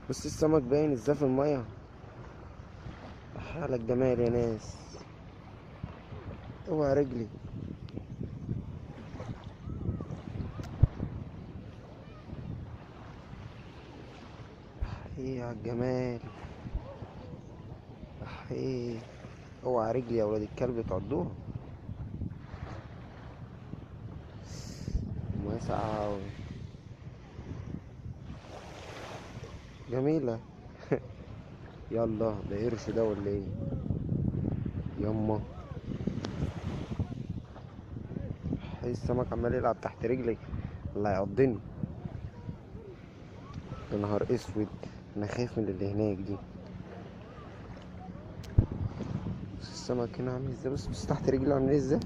بص السمك باين ازاي في المية. حالك جمال يا ناس. اوعى رجلي. ايه على الجمال. ايه. اوعى رجلي يا ولاد الكلب تعضوها. المية ساقعة اوي. جميلة. يلا ده قرش ده ولا ايه؟ يما. ايه السمك عمال يلعب تحت رجلي. الله يعضني. يا نهار اسود. انا خايف من اللي هناك دي. بص السمك هنا عامل ازاي. بص تحت رجلي عامل ازاي.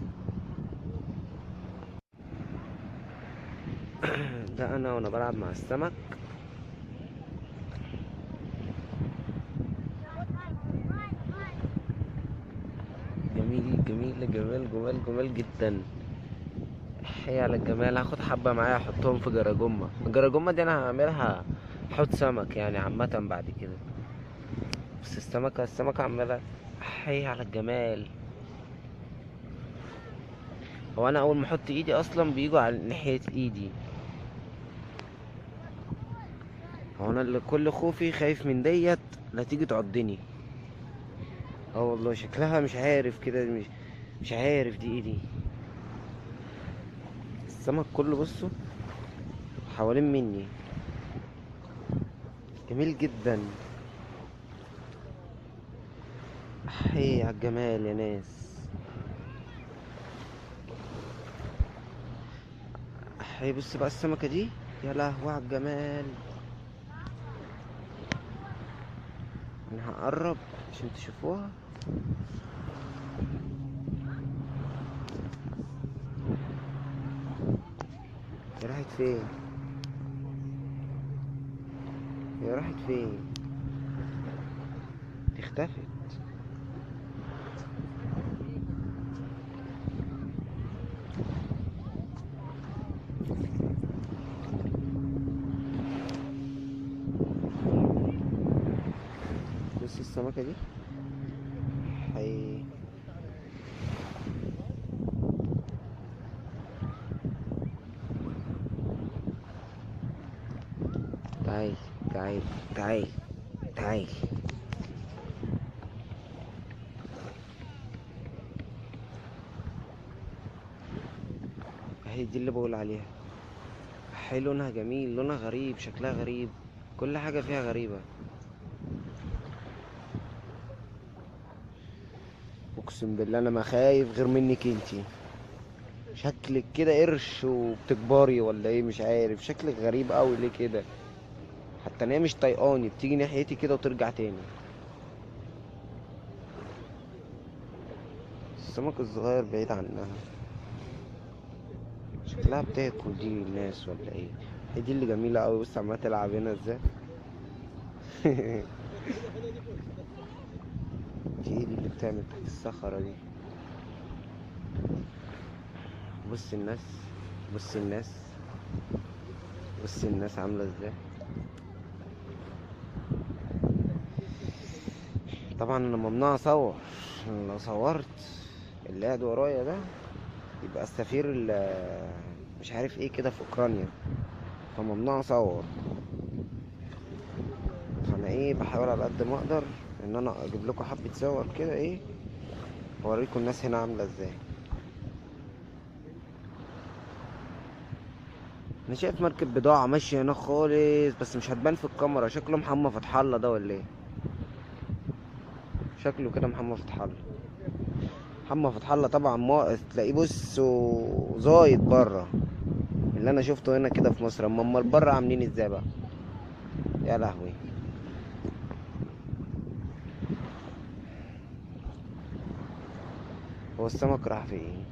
ده انا وانا بلعب مع السمك. جميل جميل جمال جمال جمال جدا. حي على الجمال. هاخد حبة معايا احطهم في جراجومة. الجراجومة دي انا هعملها حوض سمك يعني عامة بعد كده. بس السمكة عمالة. حي على الجمال. هو انا اول ما احط ايدي اصلا بيجوا على ناحية ايدي. هو انا اللي كل خوفي خايف من ديت لا تيجي تعضني. اه والله شكلها مش عارف كده مش عارف دي ايه دي. السمك كله بصوا حوالين مني. جميل جدا. حي على الجمال يا ناس. حي بص بقى السمكة دي. يا لهوي على الجمال. انا هقرب عشان تشوفوها. هي راحت فين. هي راحت فين. دي اختفت. بص السمكة دي. حي. تعال تعال تعال تعال. اهي دي اللي بقول عليها. حي لونها جميل. لونها غريب. شكلها غريب. كل حاجة فيها غريبة. اقسم بالله انا ما خايف غير منك انتي. شكلك كده قرش وبتكبري ولا ايه مش عارف. شكلك غريب قوي ليه كده. حتى انا مش طايقاني بتيجي ناحيتي كده وترجع تاني. السمك الصغير بعيد عنها. شكلها بتاكل دي الناس ولا ايه. هي دي اللي جميلة قوي. بص عمالة تلعب هنا ازاي. دي ايه دي اللي بتعمل تحت الصخرة دي. بص الناس. بص الناس. بص الناس عاملة ازاي. طبعا انا ممنوع اصور. عشان لو صورت اللي قاعد ورايا ده يبقى السفير مش عارف ايه كده في اوكرانيا. فممنوع اصور. فانا ايه بحاول على قد ما اقدر ان انا اجيب لكم حبة صور كده ايه. اوريكم الناس هنا عاملة ازاي. انا شايف مركب بضاعة ماشية هنا خالص بس مش هتبان في الكاميرا. شكله محمد فتح الله ده ولا ايه. شكله كده محمد فتح الله. محمد فتح الله طبعا ما تلاقيه بص زايد بره. اللي انا شفته هنا كده في مصر. اما امال بره عاملين ازاي بقى. يا لهوي. هو السمك راح فين.